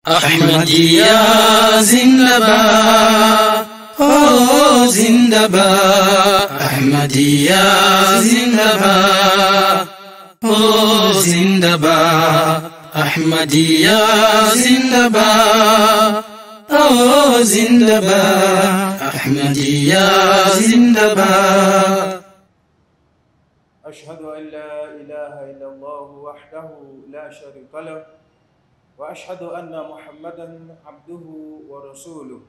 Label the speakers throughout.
Speaker 1: Ahmadiyya Zindabad, oh Zindabad. Ahmadiyya Zindabad, oh Zindabad. Ahmadiyya Zindabad, oh Zindabad. Ahmadiyya Zindabad.
Speaker 2: أشهد أن لا إله إلا الله وحده لا شريك له وأشهد أن محمدًا عبده ورسوله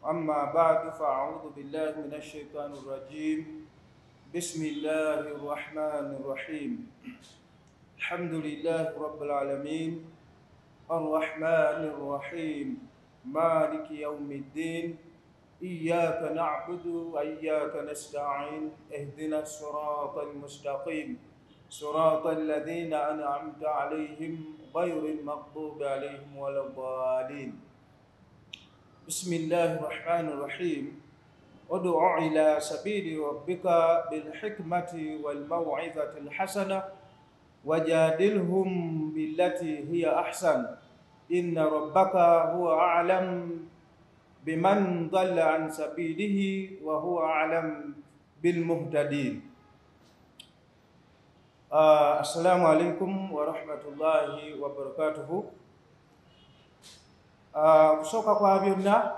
Speaker 2: أما بعد فأعوذ بالله من الشيطان الرجيم بسم الله الرحمن الرحيم الحمد لله رب العالمين الرحمن الرحيم مالك يوم الدين إياك نعبد وإياك نستعين اهدنا الصراط المستقيم صراط الذين أنعمت عليهم غير المغضوب عليهم ولا الضالين بسم الله الرحمن الرحيم ادع إلى سبيل ربك بالحكمة والموعظة الحسنة وجادلهم بالتي هي أحسن إن ربك هو أعلم بمن ضل عن سبيله وهو أعلم بالمهتدين. السلام عليكم ورحمة الله وبركاته. Kusooka kwa byonna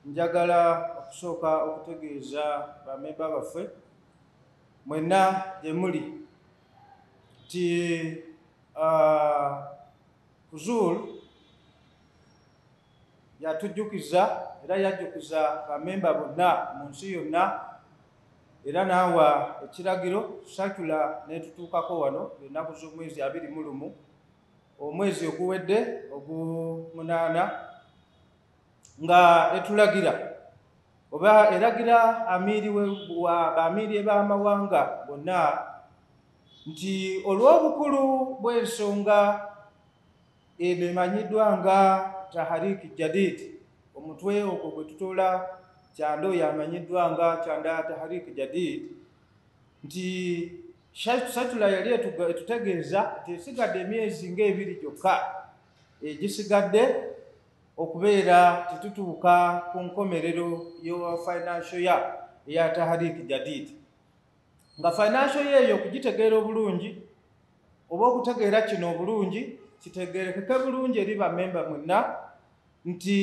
Speaker 2: njagala okusooka okutegeeza bamemba baffe mwenna gye muli nti Huzur yatujjukiza era yajjukiza bamemba bonna mu nsi yonna era naawa ekiragiro sakula netutuukako wano ennaku z'omwezi 21 omwezi oguwedde ogumunana nga etulagira oba eragira bamiiri b'amawanga bonna nti olw'obukulu bw'ensonga eno emanyiddwa nga Tahariki Jadid, omutwe ogwo gwe tutoola kyando yamanyiddwa nga kyanda Tahariki Jadid, nti satula yali etutegeeza nti esigadde emyezi ng'ebiri gyokka egisigadde okubeera tetutuuka ku nkomerero yo financial year eya Tahariki Jadid. Nga financial year eyo okugitegeera obulungi oba okutegeera kino obulungi kitegeerekeke bulungi eri bamemba mwenna nti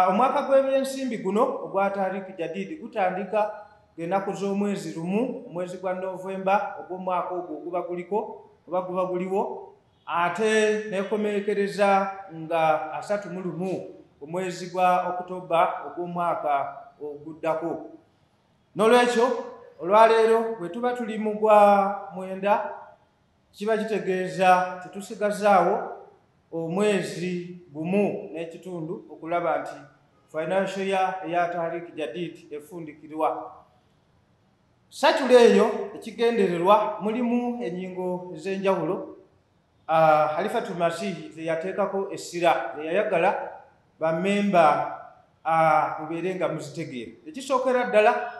Speaker 2: omwaka gw'ebyensimbi guno ogwa Tahariki Jadid gutandika ng'ennaku z'omwezi lumu omwezi gwa Novemba ogw'omwaka ogwo guba guliko oba guba guliwo ate nekomekereza nga 31 omwezi gwa Oktoba ogw'omwaka oguddako. N'olwekyo olwaleero bwe tuba tuli mu gwa mwenda kiba kitegeeza tetusigazaawo omwezi gumu n'ekitundu okulaba nti financial year eya Tahariki Jadid efundikirwa. Satula eyo ekigendererwa mulimu ennyingo ez'enjawulo. Halifatul Masih zeyateekako essira zeyayagala bamemba mubeere nga muzitegeera. Ekisookera ddala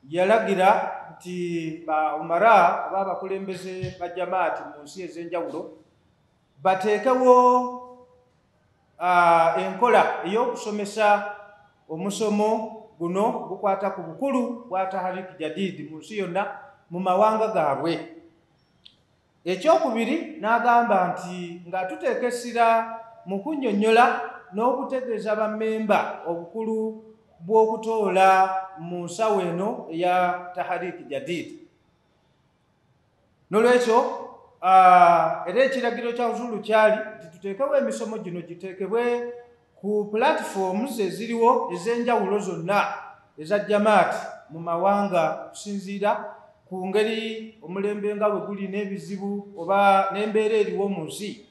Speaker 2: yalagira nti umara oba abakulembeze ba jamaati mu nsi ez'enjawulo bateekewo enkola ey'okusomesa omusomo guno gukwata ku bukulu bwa Tahariki Jadid mu nsi yonna mu mawanga gaabwe. Ekyokubiri n'agamba nti nga tuteeka essira mu kunnyonnyola n'okutegeeza bamemba obukulu bw'okutoola mu nsawo eno eya Tahariki Jadid. N'olwekyo era ekiragiro kya Huzur kyali nti tuteekewo emisomo gino giteekebwe ku platforms eziriwo ez'enjawulo zonna eza jamaati mu mawanga okusinziira ku ngeri omulembe nga bwe guli n'ebizibu oba n'embeera eriwo mu nsi.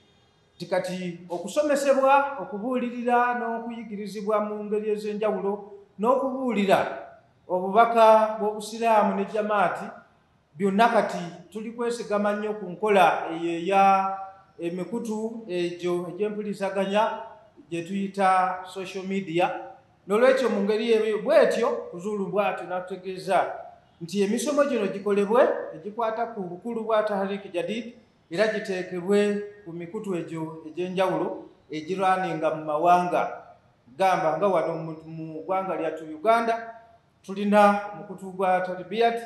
Speaker 2: Kati okusomesebwa okubuulirira n'okuyigirizibwa mu ngeri ez'enjawulo n'okubuulira obubaka bw'obusiraamu ne jamaati byonna kati tuli kwesigama nnyo ku nkola eyo eya emikutu egyo egy'empulizaganya gye tuyita social media. N'olwekyo mu ngeri eyo bw'etyo Huzur bw'atyo n'atutegeeza nti emisomo gino gikolebwe egikwata ku bukulu bwa Tahariki Jadid era giteekebwe ku mikutu egyo egy'enjawulo egirwaninga mu mawanga gamba nga wano mu ggwanga lyattu Uganda tulina omukutu gwa Tarbiyat.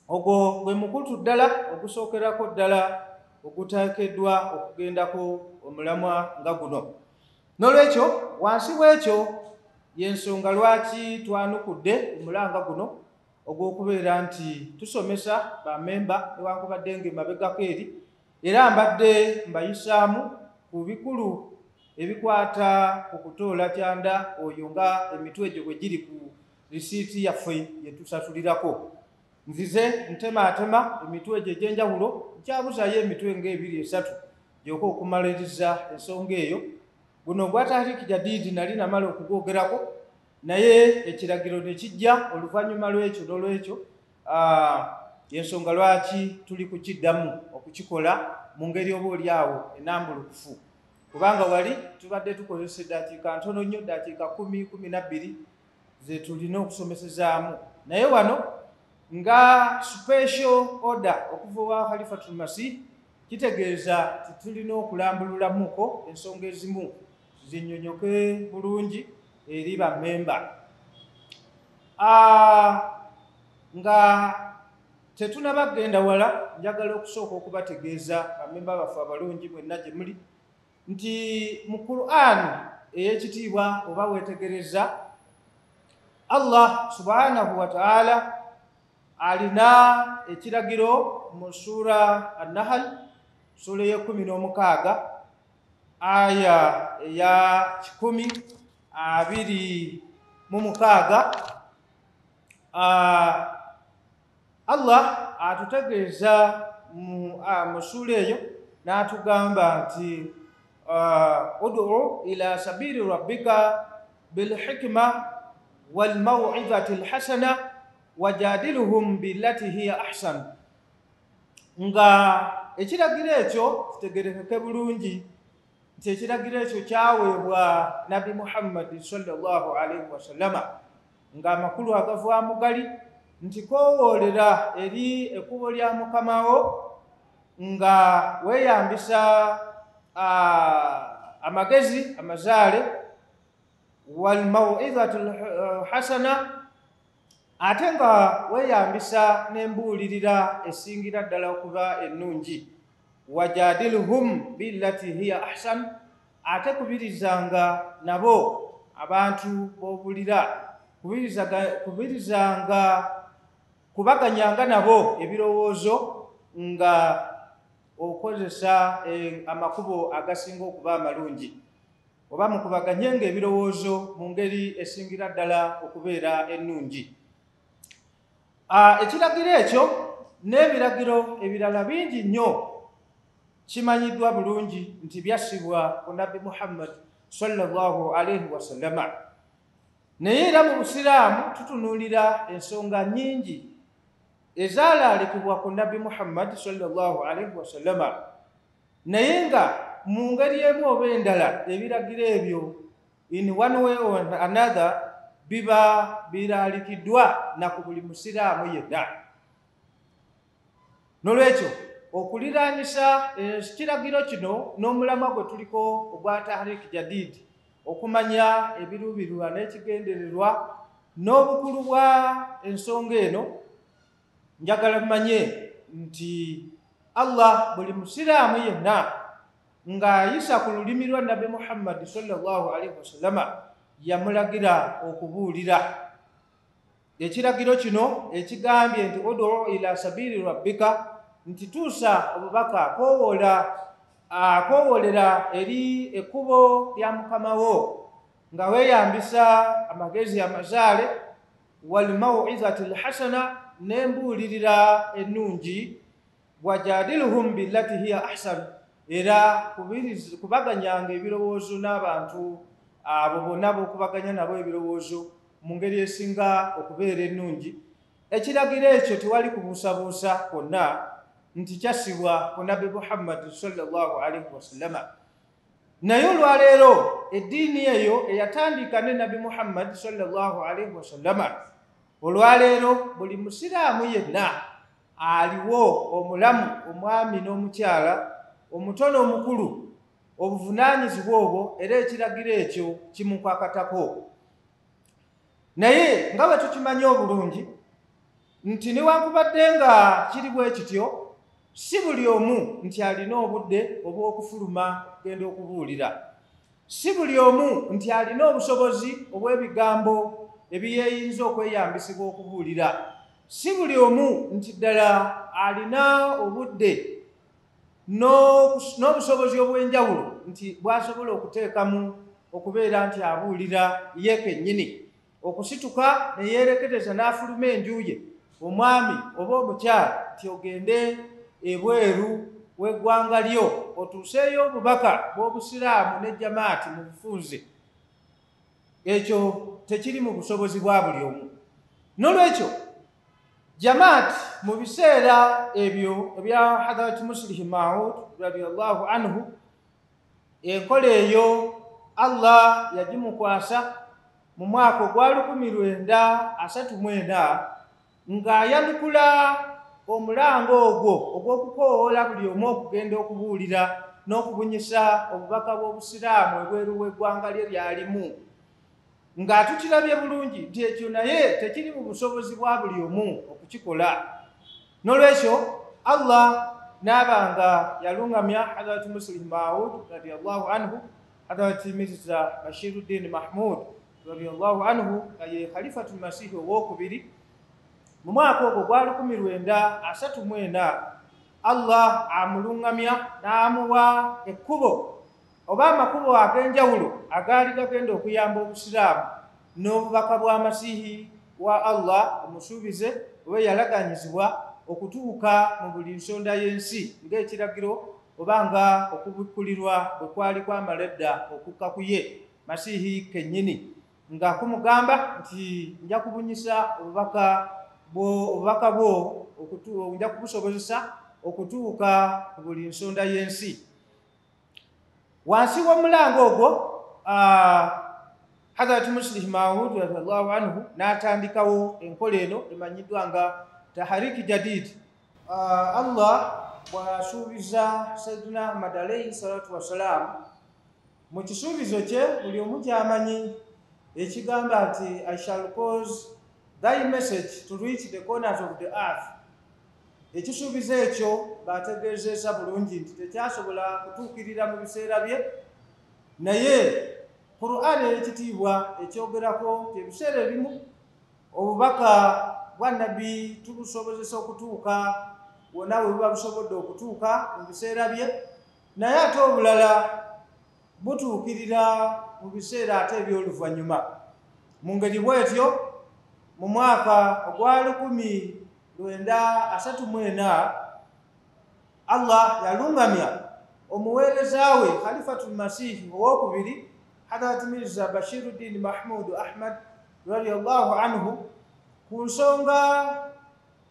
Speaker 2: Ogwo gwe mukutu ddala ogusookerako ddala oguteekeddwa okugendako omulamwa nga guno. N'olwekyo wansi w'ekyo y'ensonga lwaki twanukudde omulanga guno ogw'okubeera nti tusomesa bammemba newankubadde ng'emabegako eri, era mbadde mbayisaamu ku bikulu ebikwata ku kutoola kyanda oyo nga emitwe egyo bwe giri ku risiiti yaffe ye tusasulirako. Nzize ntemaatema emitwe egyo egy'enjawulo, nkyabuzayo emitwe ng'ebiri esatu gyokka okumaliriza ensonga eyo. Guno gwa Tahrik Jadid nali namala okugwogerako, naye ekiragiro ne kijja oluvannyuma lw'ekyo. N'olwekyo y'ensonga lwaki tuli kukiddamu okukikola mu ngeri oboolyawo enambulukufu, kubanga wali tubadde tukozesa eddakiika ntono nnyo, ddakiika 10-12 ze tulina okusomesezaamu, naye wano nga special order okuva wa Khalifatul Masih kitegeeza tulina okulambululamuko ensonga ezimu zinnyonnyoke bulungi eri bammemba. Nga tetunabagenda wala, njagala okusooka okubategeeza bammemba baffe abalungi mwenna gye muli nti mu Qur'an ey'ekitiibwa oba weetegereza, Allah subhanahu wa ta'ala alina ekiragiro mu sura An-Nahl, sura ye-16 aya eya 10:26. Allah atutegeeza mu sura eyo n'atugamba nti ud'u ila sabili rabbika bilhikma walmaw'izati alhasana wajadiluhum billati hiya ahsan. Nga ekiragiro ekyo kitegerekeke bulungi nti ekiragiro ekyo kyaweebwa Nabi Muhammad sallallahu alaihi wasallama, nga amakulu agavaamu gali nti koowoolera eri ekkubo lya Mukamawo nga weeyambisa amagezi amazaale walmaw'izatu hasana, ate nga weeyambisa n'embuulirira esingira ddala okuba ennungi. Wajadiluhum billati hiya ahsan, ate kubirizanga nabo abantu b'obulira, kubirizanga kubaganyanga nabo ebirowoozo nga okozesa amakubo agasinga okuba amalungi, oba mukubaganyenga ebirowoozo mu ngeri esingira ddala okubeera ennungi. Ekiragiro ekyo n'ebiragiro ebirala bingi nnyo kimanyiddwa bulungi nti byassibwa ku Nabbi Muhammad sallallahu alaihi wasallama. Naye era mu Busiraamu tutunuulira ensonga nnyingi ezaalaalikibwa ku Nabbi Muhammad sallallahu alaihi wasallama, naye nga mu ngeri emu oba endala ebiragiro ebyo in one way or another biba biraalikiddwa na ku buli Musiraamu yenna. N'olwekyo okuliraanyisa ekiragiro kino n'omulamwa gwe tuliko ogwa Tahrik Jadid, okumanya ebiruubirwa n'ekigendererwa n'obukulu bwa ensonga eno, njagala mmanye nti Allah buli Musiraamu yenna ng'ayisa ku lulimi lwa Nabbi Muhammad sallallahu alaihi wasallama yamulagira okubuulira ekiragiro kino ekigambye nti ud'u ila sabili rabbika, nti tuusa obubaka akoowolera eri ekkubo lya Mukamawo nga weeyambisa amagezi amazaale walmaw'izati alhasana, n'embuulirira ennungi, wajadiluhum billati hiya ahsan, era kubaganyanga ebirowoozo n'abantu abo bonna b'okubaganya nabo ebirowoozo mu ngeri esinga okubeera ennungi. Ekiragiro ekyo tewali kubuusabuusa kwonna nti kyassibwa ku Nabbi Muhammad sallallahu alaihi wasallama. Naye olwaleero eddiini eyo eyatandika ne Nabbi Muhammad sallallahu alaihi wasallama, olwaleero buli Musiraamu yenna aliwo omulamu omwami n'omukyala omuto n'omukulu obuvunaanyizibwa obwo era ekiragiro ekyo kimukwakatako. Naye nga bwe tukimanyi obulungi nti newankubadde nga kiri bwe kityo si buli omu nti alina obudde obw'okufuluma okugenda okubuulira, si buli omu nti alina obusobozi obw'ebigambo ebyeyinza okweyambisibwa okubuulira, si buli omu nti ddala alina obudde n'obusobozi obw'enjawulo nti bw'asobola okuteekamu okubeera nti abuulira ye kennyini, okusituka ne yeerekereza n'afuluma enju ye omwami oba omukyala nti ogende ebweru w'eggwanga lyo otuuseeyo obubaka bw'obusiraamu ne jamaati mu bufunze. Ekyo tekiri mu busobozi bwa buli omu. N'olwekyo jamaati mu biseera ebyo ebya Hadrat Muslih Maud radiyallahu anhu, enkola eyo Allah yagimukwasa mu mwaka ogwa 1934 ng'ayanukula omulango ogwo ogw'okukoowoola buli omu okugenda okubuulira n'okubunyisa obubaka bw'obusiraamu ebweru w'eggwanga lye lyalimu, ng'atukirabye bulungi nti ekyo naye tekiri mu busobozi bwa buli omu okukikola. N'olwekyo Allah n'abanga yalungamya Hadrat Muslih Maud radiyallahu anhu, Hadrat Mirza Bashiruddin Mahmud radiyallahu anhu nga ye Khalifatul Masih owokubiri mu mwaka ogwo gwa 1934. Allah amulungamya n'amuwa ekkubo oba amakubo ag'enjawulo agaali gagenda okuyamba obusiraamu n'obubaka bwa Masihi wa Allah omusuubize oba yalaganyizibwa okutuuka mu buli nsonda y'ensi ng'ekiragiro oba nga okubikkulirwa bwe kwali kwamala edda okukka ku ye Masihi kennyini, nga kumugamba nti nja kubunyisa obubaka bwo nja kubusobozesa okutuuka ku buli nsonda y'ensi. Wansi w'omulango ogwo Hadrat Muslih Maud radiyallahu anhu n'atandikawo enkola eno emanyiddwa nga Tahariki Jadid. Allah bw'asuubiza Sayyidina Ahmad alayhi salatu wassalamu mu kisuubizo kye buli omu ky'amanyi ekigamba nti I shall cause thy message to reach the corners of the earth. Ekisuubizo ekyo baategeezesa bulungi nti tekyasobola kutuukirira mu biseera bye, naye Qur'an ekitiibwa ekyogerako nti ebiseera ebimu obubaka bwa Nabbi tubusobozesa okutuuka wonna we buba busobodde okutuuka mu biseera bye, naye ate obulala butuukirira mu biseera ate eby'oluvannyuma. Mu ngeri bw'etyo mu mwaka ogwa 1934 Allah yalungamya omuweereza we Khalifatul Masih owokubiri Hadrat Mirza Bashiruddin Mahmud Ahmad radiyallahu anhu ku nsonga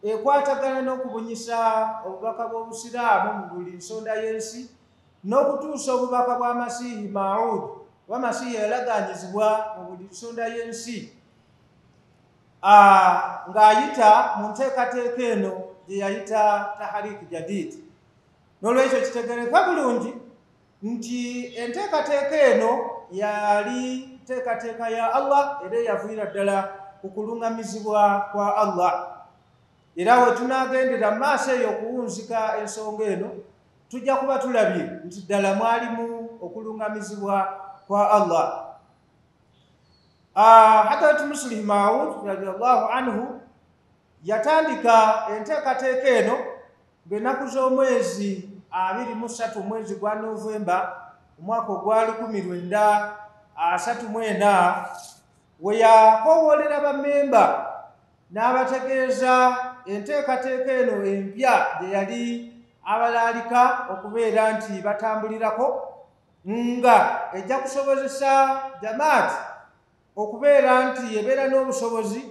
Speaker 2: ekwatagana n'okubunyisa obubaka bw'obusiraamu mu buli nsonda y'ensi n'okutuusa obubaka bwa Masihi Maud oba Masihi yalaganyizibwa mu buli nsonda y'ensi, ng'ayita mu nteekateeka eno gye yayita Tahariki Jadid. N'olwekyo kitegereka bulungi nti enteekateeka eno yali nteekateeka ya Allah era eyaviira ddala ku kulungamizibwa kwa Allah. Era we tunaagendera mu maaso eyo okuwunzika ensonga eno tujja kuba tulabye nti ddala mwalimu okulungamizibwa kwa Allah. Hadrat Muslih Maud radiyallahu anhu yatandika enteekateeka eno ng'ennaku z'omwezi 23 omwezi gwa Novemba omwaka ogwa 1934 we yakoowoolera bammemba n'abategeeza enteekateeka eno empya gye yali abalaalika okubeera nti batambulirako, nga ejja kusobozesa jamaati okubeera nti ebeera n'obusobozi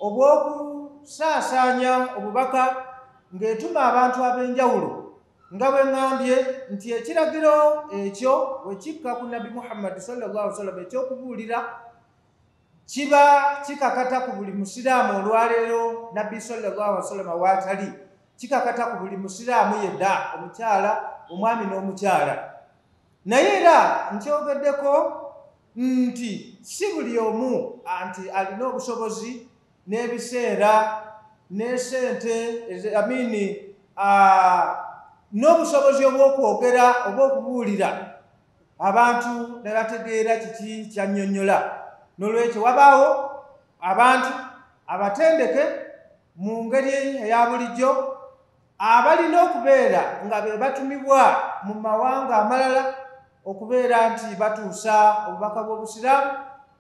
Speaker 2: obw'okusaasaanya obubaka ng'etuma abantu ab'enjawulo, nga bwe ŋŋambye nti ekiragiro ekyo bwe kikka ku Nabbi Muhammad sallallahu alaihi wasallam ekyokubuulira kiba kikakata ku buli musiraamu olwaleero Nabbi sallallahu alaihi wasallam waatali, kikakata ku buli musiraamu yedda, omukyala, omwami n'omukyala. Naye era nkyogeddeko nti si buli omu anti alina obusobozi n'ebiseera n'esente n'obusobozi obw'okwogera oba okubuulira abantu ne bategeera kiki kyannyonnyola. N'olwekyo wabaawo abantu abatendeke mu ngeri eya bulijjo abalina okubeera nga be batumibwa mu mawanga amalala okubeera nti batuusa obubaka bw'obusiraamu,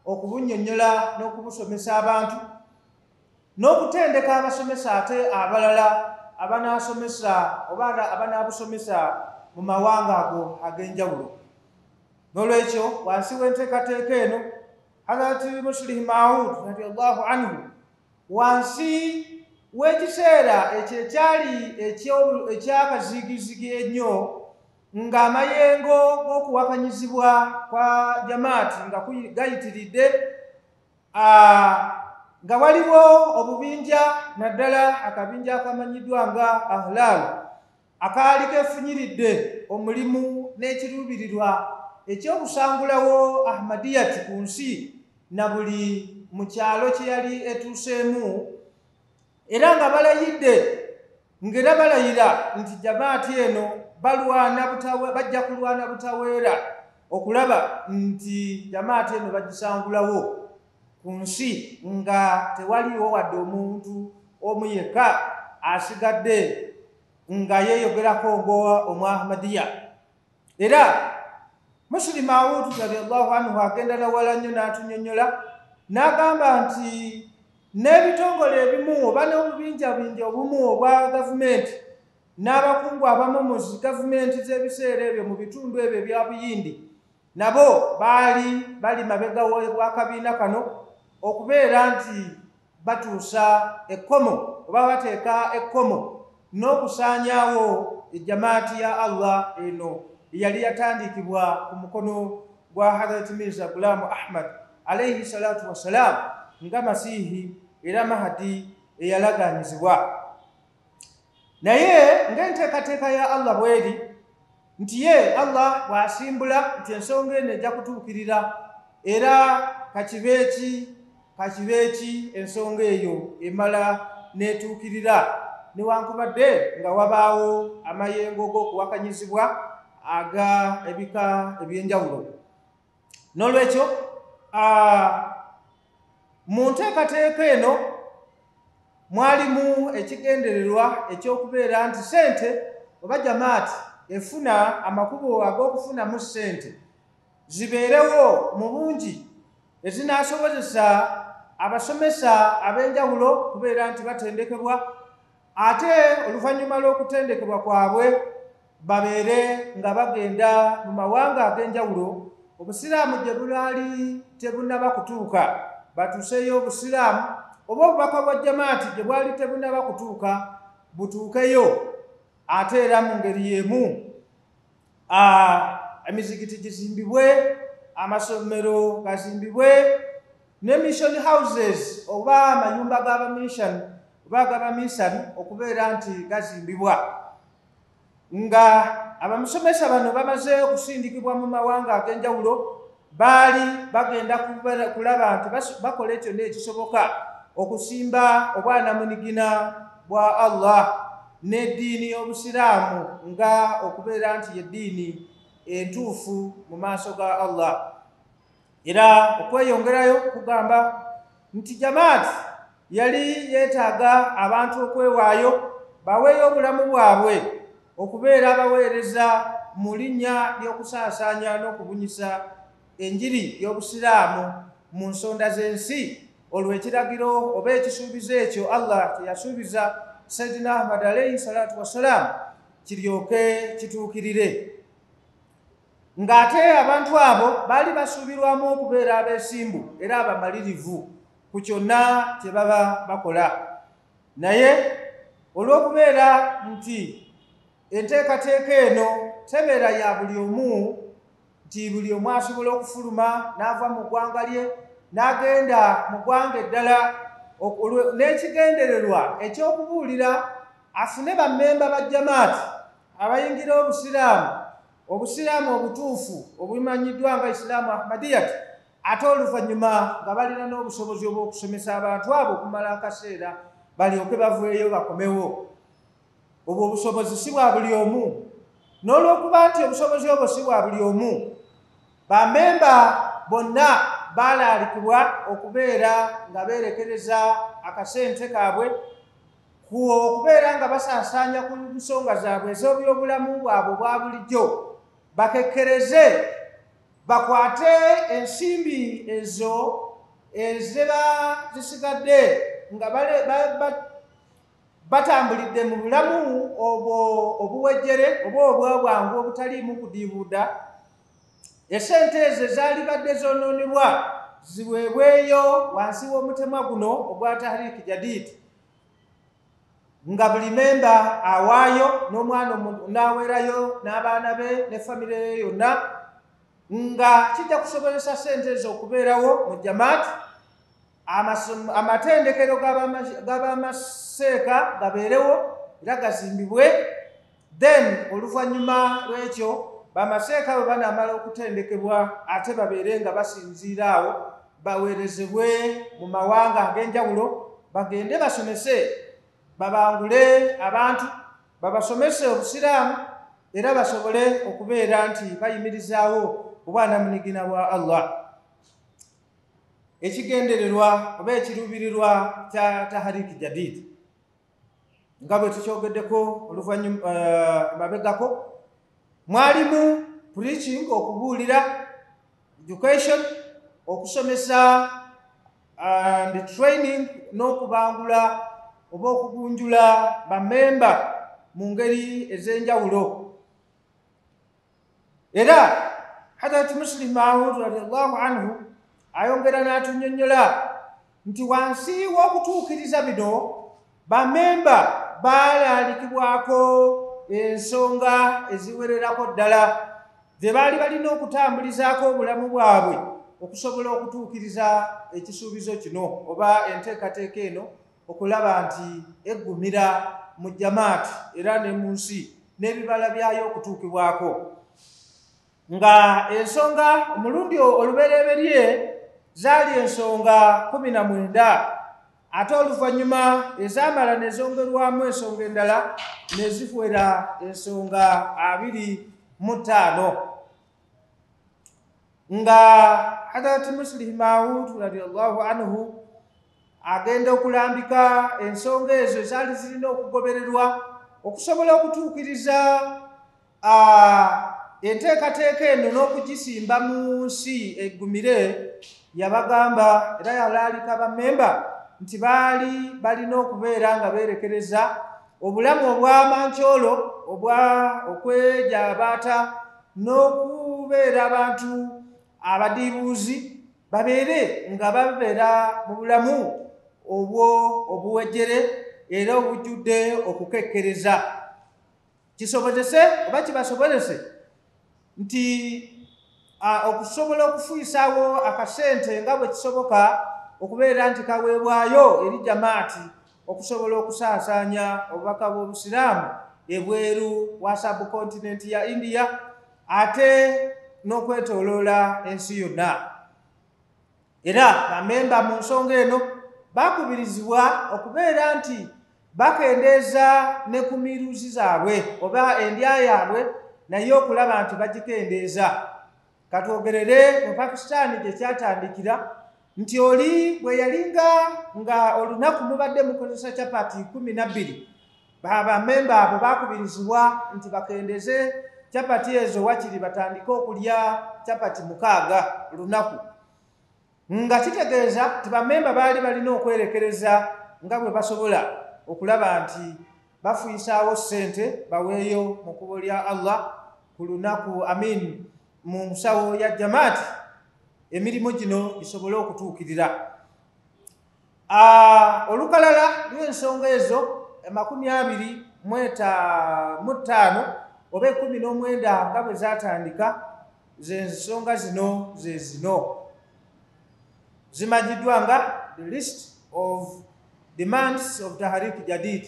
Speaker 2: okubunnyonnyola n'okubusomesa abantu, n'okutendeka abasomesa ate abalala abanaasomesa oba abanaabusomesa mu mawanga ago ag'enjawulo. N'olwekyo wansi w'enteekateeka eno Hazrat Muslih Maud radiyallahu anhu, wansi w'ekiseera ekyo ekyali ekyakaziigizigi ennyo ng'amayengo g'okuwakanyizibwa kwa jamaati nga gayitiridde, nga waliwo obubinja naddala akabinja akamanyiddwa nga Ahlal akaali keefunyiridde omulimu n'ekiruubirirwa eky'okusangulawo Ahmadiyati ku nsi na buli mu kyalo kye yali etuuseemu, era nga balayidde ng'era balayira nti jamaati eno bajja kulwana butaweera okulaba nti jamaati eno bagisangulawo ku nsi nga tewaliwo wadde omuntu omu yekka asigadde nga yeeyogerako ng'Omuahmadiya. Era Muslih Maud radiyallahu anhu agenda nawala nnyo n'atunnyonnyola n'agamba nti n'ebitongole ebimu oba n'obubinjabinja obumu obwa gavumenti n'abakungu abamu mu gavumenti z'ebiseera ebyo mu bitundu ebyo ebya Buyindi nabo bali mabega w'akabiina kano okubeera nti batuusa ekkomo oba bateeka ekkomo n'okusaanyaawo ejjamaati ya Allah eno yali yatandikibwa ku mukono gwa Hazrat Mirza Ghulam Ahmad alayhi salatu wassalam nga Masiihi era Mahdi eyalaganyizibwa. Naye ng'enteekateeka ya Allah bweri nti ye Allah bw'asimbula nti ensonga eno ejja kutuukirira, era kakibeeki ensonga eyo emala n'etuukirira newankubadde nga wabaawo amayengo g'okuwakanyizibwa aga ebika eby'enjawulo. N'olwekyo mu nteekateeka eno mwalimu ekigendererwa eky'okubeera nti sente oba jamaati efuna amakubo ag'okufunamu sente zibeerewo mu bungi ezinaasobozesa abasomesa ab'enjawulo kubeera nti batendekebwa, ate oluvannyuma lw'okutendekebwa kwabwe babeere nga bagenda mu mawanga ag'enjawulo obusiraamu gye bulaali tebunnaba kutuuka, batuuseyo obusiraamu oba obubaka bwa jamaati gye bwali tebunnaba kutuuka butuukeyo, ate era mu ngeri y'emu emizikiti gizimbibwe, amasomero gazimbibwe, ne mission houses oba amayumba g'abamishan oba ag'abamisani okubeera nti gazimbibwa. Nga abamusomesa bano bamaze okusindikibwa mu mawanga ag'enjawulo baali bagenda kulaba nti bakola kyonna ekisoboka okusimba obwanamunigina bwa Allah n'eddiini y'obusiraamu nga okubeera nti yeddiini entuufu mu maaso ga Allah. Era okweyongerayo kugamba nti jamaati yali yeetaaga abantu okwewaayo baweeyo obulamu bwabwe okubeera abaweereza mu linnya ly'okusaasaanya n'okubunyisa enjiri y'obusiraamu mu nsonda z'ensi, olw'ekiragiro oba ekisuubizo ekyo Allah kye yasuubiza Sayyidina Ahmad alayhi salatu wassalam kiryoke kituukirire. Ng'ate abantu abo baali basuubirwamu okubeera abeesimbu era abamalirivu ku kyonna kye baba bakola. Naye olw'okubeera nti enteekateeka eno tebeera ya buli omu, nti buli omu asobola okufuluma n'ava mu ggwanga lye n'agenda mu ggwanga eddala, n'ekigendererwa eky'okubuulira afune bammemba ba jamaati abayingira obusiraamu obutuufu obumanyiddwa nga Islaamu Ahmadiyat, ate oluvannyuma nga balina n'obusobozi obw'okusomesa abantu abo okumala akaseera balyoke baveeyo bakomewo. Obwo obusobozi si bwa buli omu, n'olwokuba nti obusobozi obwo si bwa buli omu, bammemba bonna balaalikibwa okubeera nga beerekereza akasente kaabwe okubeera nga basaasaanya ku nsonga zaabwe ez'obyobulamu bwabwe obwa bulijjo, bakekkereze bakwate ensimbi ezo ezeba zisigadde nga batambulidde mu bulamu obwo obuwejjere oba obwabwangu obutaliimu kudiibuuda. Esente ezo ezaali badde zoonoonebwa ziweebweyo wansi w'omutemwa guno ogwa Tahrik Jadid, nga buli memba awaayo n'omwana n'aweerayo n'abaana be ne famire ye yonna, nga kijja kusobozesa sente ezo okubeerawo mu jamaati, amatendekero g'abamaseeka gabeerewo era gazimbibwe. Then oluvannyuma lw'ekyo bamaseeka bwe banaamala okutendekebwa ate babeere nga basinziira awo, baweerezebwe mu mawanga ag'enjawulo, bagende basomese, babangule abantu, babasomese obusiraamu era basobole okubeera nti bayimirizaawo obwanamunigina bwa Allah. Ekigendererwa oba ekiruubirirwa kya Tahrik Jadid nga bwe tukyogeddeko oluvannyuma mabegako, mwalimu preaching, okubuulira, education, okusomesa and training, n'okubangula oba okugunjula bammemba mu ngeri ez'enjawulo. Era Hadrat Muslim Maud radiyallahu anhu ayongera n'atunnyonnyola nti wansi w'okutuukiriza bino bammemba baalaalikibwako ensonga eziwererako ddala ze baali balina okutambulizaako obulamu bwabwe okusobola okutuukiriza ekisuubizo kino oba enteekateeka eno, okulaba nti eggumira mu jamaati era ne mu nsi n'ebibala byayo okutuukibwako. Nga ensonga omulundi olubereberye zaali ensonga 19, ate oluvannyuma ezaamala ne zongerwamu ensonga endala ne zifuera ensonga 25. Nga Hadrat Muslim Maud radiyallahu anhu agenda okulambika ensonga ezo ezaali zirina okugobererwa okusobola okutuukiriza enteekateeka eno n'okugisimba mu nsi eggumire. Yabagamba era yalaalika bammemba nti baali balina okubeera nga beerekereza obulamu obw'amankyolo okwejabaata n'okubeera abantu abadiibuuzi, babeere nga babeera mu bulamu obwo obuwejjere era obujjudde okukekkereza. Kisobozese oba kibasobozese nti okusobola okufuyisaawo akasente nga bwe kisoboka okubeera nti kaweebwayo eri jamaati okusobola okusaasaanya obubaka bw'obusiraamu ebweru wa subcontinent ya India ate n'okwetooloola ensi yonna. Era bammemba mu nsonga eno bakubirizibwa okubeera nti bakendeeza ne ku miruuzi zaabwe oba endya yaabwe naye okulaba nti bagikendeeza. Katwogerere mu Pakistan gye kyatandikira nti oli bwe yalinga nga olunaku mubadde mukozesa chapati 12, bammemba abo bakubirizibwa nti bakendeeze chapati ezo wakiri batandike okulya chapati 6 lunaku. Nga kitegeeza nti bammemba baali balina okwerekereza nga bwe basobola okulaba nti bafuyisaawo ssente baweeyo mu kkubo lya Allah ku lunaku mu nsawo ya jamaati, emirimu gino gisobole okutuukirira. Olukalala lw'ensonga ezo 25 oba 19 nga bwe zaatandika, z'ensonga zino ze zino zimanyiddwa nga the list of demands of Tahrik Jadid,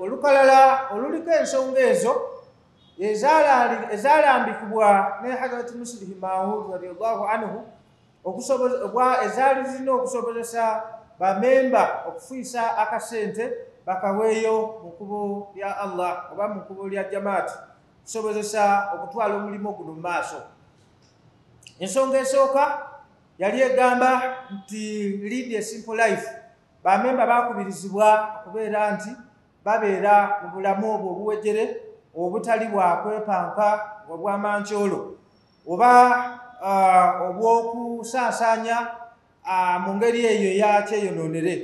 Speaker 2: olukalala oluliko ensonga ezo ezalambikibwa ne Hazrat Muslim Maud radiyallahu anhu ezaali zirina okusobozesa bamemba okufiisa akasente bakaweeyo mu kkubo lya Allah oba mu kkubo lya jamaati okusobozesa okutwala omulimu guno mu maaso. Ensonga esooka yali egamba nti lead a simple life. Bamemba bakubirizibwa okubeera nti babeera mu bulamu obwo obuwejjere obutali bwa kwepanka obw'amankyolo oba obw'okusaasaanya mu ngeri eyo eyakyeyonoonere.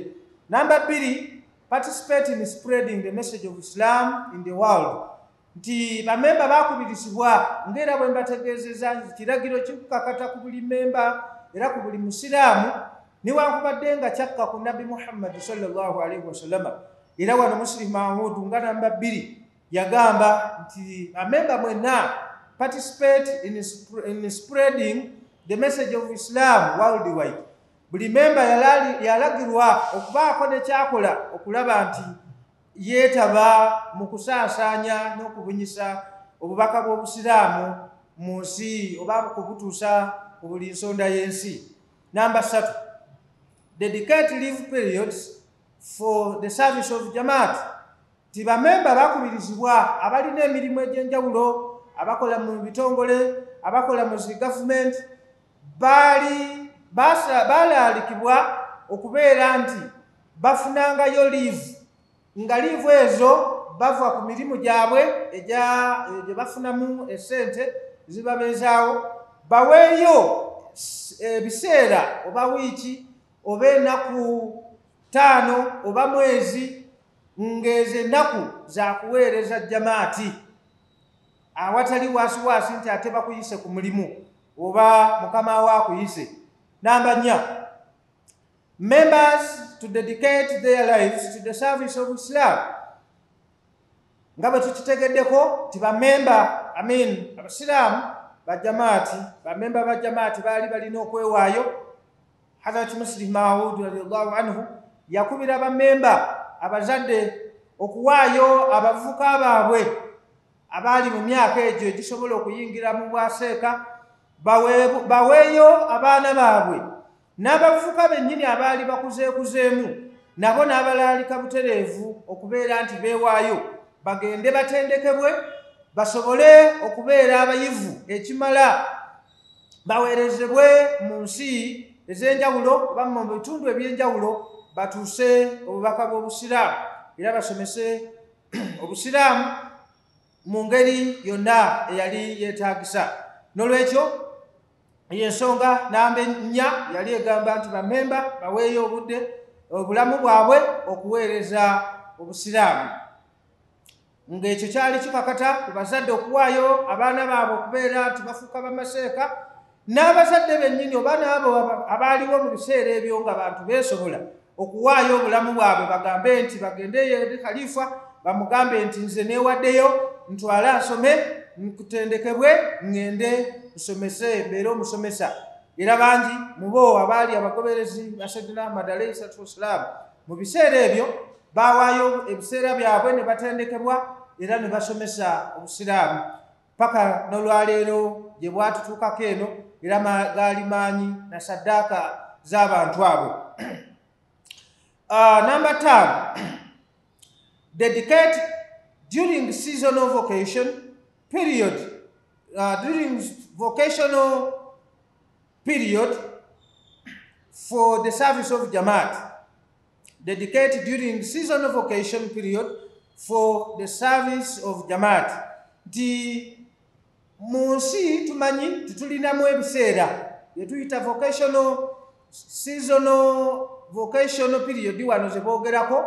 Speaker 2: Number 2, participate in spreading the message of Islam in the world. Nti bamemba bakubirizibwa ng'era bwe mbategeezezza nti kiragiro kikukakata ku buli memba era ku buli musiraamu newankubadde nga kyakka ku Nabbi Muhammad sallallahu alaihi wasallam. Era wano Muslim Maud nga namba 2 yagamba nti bamemba mwenna participate in spreading the message of Islam worldwide. Buli memba yalagirwa okubaako nekyakola okulaba nti yeetaba mu kusaasaanya n'okubunyisa obubaka bw'obusiraamu mu nsi oba kubutuusa ku buli nsonda y'ensi. Number 3, dedicate leave periods for the service of Jamaat. Ti bamemba bakubirizibwa abalina emirimu egy'enjawulo, abakola mu bitongole, abakola mu government, balaalikibwa okubeera nti bafunangayo leave, nga leave ezo bava ku mirimu gyabwe gye bafunamu esente zibabezaawo, baweeyo ebiseera oba wiiki oba ennaku 5 oba mwezi ng'ezo ennaku za kuweereza jamaati awatali waasiwaasi nti ate bakuyise ku mulimu oba mukama we akuyise. Number 4, members to dedicate their lives to the service of Islam. Nga bwe tukitegeddeko ti bamemba abasiraamu bajamaati bamemba bajamaati baali balina okwewaayo. Hazrat Muslim Maud radiyallahu anhu yakubira bamemba abazadde okuwaayo abavubuka baabwe abaali mu myaka egyo egisobola okuyingira mu bwaseeka, baweeyo abaana baabwe n'abavubuka bennyini abaali bakuzeekuzeemu nabo n'abalaalika butereevu okubeera nti beewaayo bagende batendekebwe basobole okubeera abayivu ekimala baweerezebwe mu nsi ez'enjawulo oba mu bitundu eby'enjawulo batuuse obubaka bw'obusiraamu era basomese obusiraamu mu ngeri yonna eyali yeetaagisa. N'olwekyo y'ensonga namba 4 yali egamba nti bamemba baweeyo obulamu bwabwe okuweereza obusiraamu. Ng'ekyo kyali kikakata ku bazadde okuwaayo abaana baabwe okubeera nti bafuuka bamaseeka, n'abazadde bennyini oba n'abo abaaliwo mu biseera ebyo nga bantu beesobola okuwaayo obulamu bwabwe bagambe nti bagendeyo eri khalifa bamugambe nti nze neewaddeyo ntwale asome nkutendekebwe ngende nsomese mbeere omusomesa. Era bangi mu bo abaali abagoberezi ba Sayyidina Ahmad alayhi salatu wassalaam mu biseera ebyo baawaayo ebiseera byabwe ne batendekebwa era ne basomesa obusiraamu paka n'olwaleero gye bwatutuukako eno era gaali maanyi na saddaaka z'abantu abo. Number 5, dedicate during seasonal vocation period. During vocational period for the service of Jamaat. Dedicate during seasonal vocation period for the service of Jamaat. Di munsi tumanyi tutulinamu ebiseera byetuyita seasonal vocational period wano ze boogerako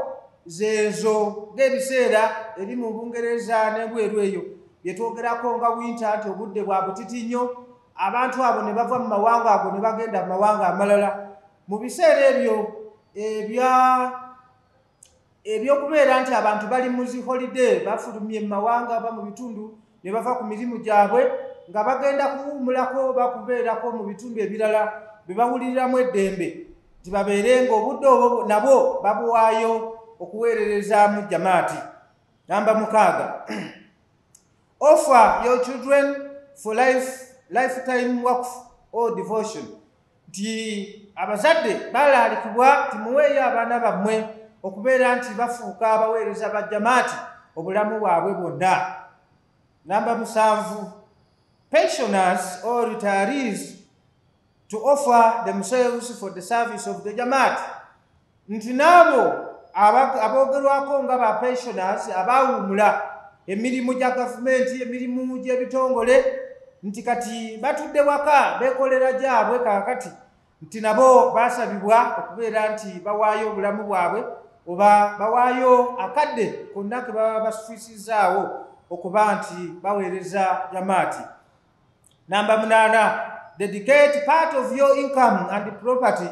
Speaker 2: zeezo ng'ebiseera eri mu Bungereza n'ebweru eyo byetwogerako nga winter nti obudde bwa butiti nnyo abantu abo ne bava mu mawanga ago ne bagenda mu mawanga amalala. Mu biseera ebyo ebyokubeera nti abantu bali mu zi holiday bafulumye mu mawanga aba mu bitundu ne bava ku mirimu gyabwe nga bagenda kuwummulako bakubeerako mu bitundu ebirala bye bawuliriramu eddembe nti babeere ng'obudde obwo nabo babuwaayo okuweererezaamu jamaati. Namba 6, offer your children for lifetime waqf or devotion. Nti abazadde balaalikibwa timuweeyo abaana bammwe okubeera nti bafuuka abaweereza ba jamaati obulamu bwabwe bwonna. Namba 7, pensioners or retirees to offer themselves for the service of the jamaat. Nti naabo aboogerwako nga ba pensioners abaawumula emirimu gya gavumenti, emirimu gy'ebitongole, nti kati batudde waka beekolera gyabwe kaakati, nti nabo baasabibwa okubeera nti bawaayo obulamu bwabwe oba bawaayo akadde konna ke baba basufiisizaawo okuba nti baweereza jamaati. Namba 8, dedicate part of your income and property.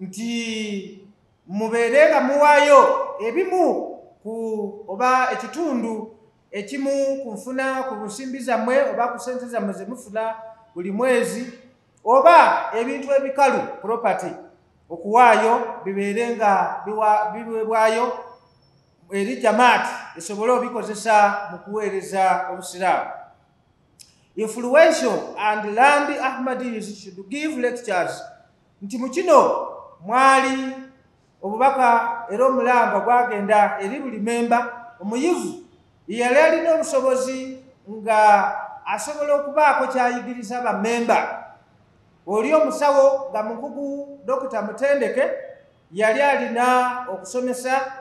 Speaker 2: Nti mubeere nga muwaayo ebimu ku oba ekitundu ekimu ku nfuna ku nsimbi zammwe oba ku ssente zammwe ze mufuna buli mwezi, oba ebintu ebikalu property, okuwaayo bibeere nga biweebwayo eri jamaati esobole obikozesa mu kuweereza obusiraamu. Influential and learned Ahmadis should give lectures. Nti mu kino mwali obubaka era omulamba gwagenda eri buli memba omuyivu yali alina obusobozi nga asobola okubaako kyayigiriza bammemba. Oli omusawo nga mukugu Dr. Mutendeke yali alina okusomesa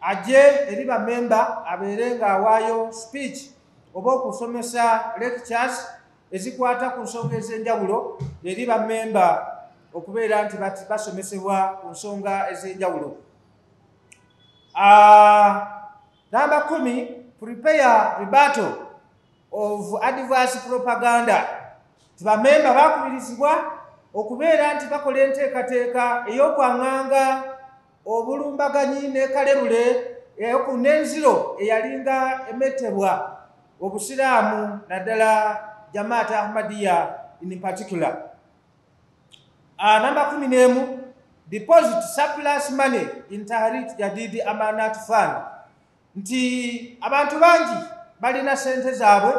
Speaker 2: ajje eri bammemba abeere ng'awaayo speech oba okusomesa lectures ezikwata ku nsonga ez'enjawulo eri bammemba okubeera nti basomesebwa ku nsonga ez'enjawulo. Namba 10, prepare rebuttal of adverse propaganda. Tibamemba bakubirizibwa okubeera nti bakola enteekateeka ey'okwaŋŋanga obulumbaganyi n'ekalerule eyoku n'enziro eyalinga emettebwa obusiraamu naddala Jamaat Ahmadiyya in particular. Namba 11, deposit surplus money in Tahrik Jadid Amanat Fund. Nti abantu bangi balina sente zaabwe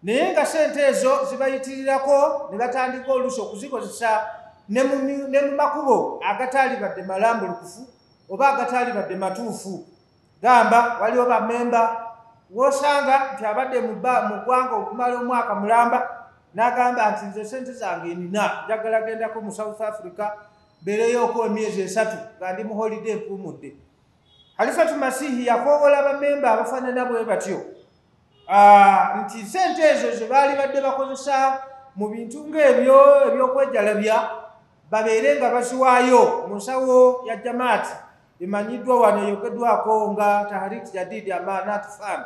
Speaker 2: naye nga sente ezo zibayitirirako ne batandika oluusi okuzikozesa ne mu makubo agataali badde malambulukufu oba agataali badde matuufu. Gamba waliwo bammemba wosanga nti abadde mu ggwanga okumala omwaka mulamba n'agamba nti nze sente zange nina njagala gendako mu South Africa mbeereyoko emyezi 3 nga ndi mu holiday mpuumudde. Halifatu Masihi yakoowola bammemba abafaanana bwe batyo nti sente ezo ze baali badde bakozesa mu bintu ng'ebyo ebyokwejalabya babeere nga baziwaayo mu nsawo ya jamaati emanyiddwa wano eyogeddwako nga Tahrik Jadid Amanat Fund.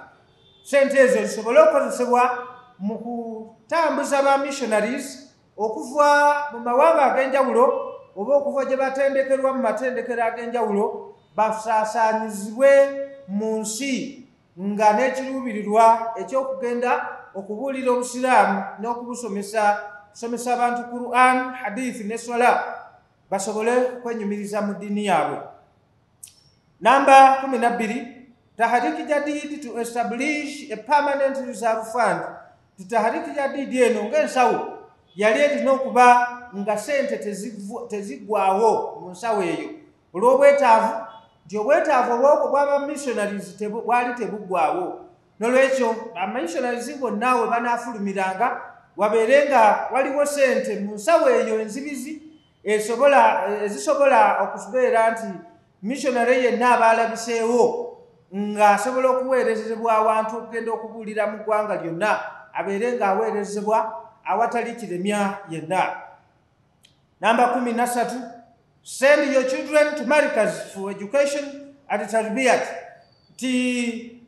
Speaker 2: Sente ezo zisobole okukozesebwa mu kutambuza ba missionaries okuva mu mawanga ag'enjawulo oba okuva gye batendekerwa mu matendekero ag'enjawulo basaasaanyizibwe mu nsi nga n'ekiruubirirwa eky'okugenda okubuulira obusiraamu n'okubusomesa abantu Quran, hadith ne swala basobole kwenyumiriza mu ddiini yaabwe. Namba 12, Tahrik Jadid to establish a permanent reserve fund. Tahrik Jadid eno ng'ensawo yali erina okuba nga sente teziggwaawo mu nsawo eyo olw'obwetaavu nti obwetaavu obw'aba missionaries bwali tebuggwaawo. Nolwekyo abamissionaries bonna we banaafulumiranga wabeere nga waliwo sente mu nsawo eyo enzibizi ezisobola okubeera nti missionary yenna abaalabiseewo ng'asobola okuweerezebwa awantu okugenda okubuulira mu ggwanga lyonna abeere ng'aweerezebwa awatali kiremya yenna. Namba 13, send your children to Markaz for education and tarbiyat. Ti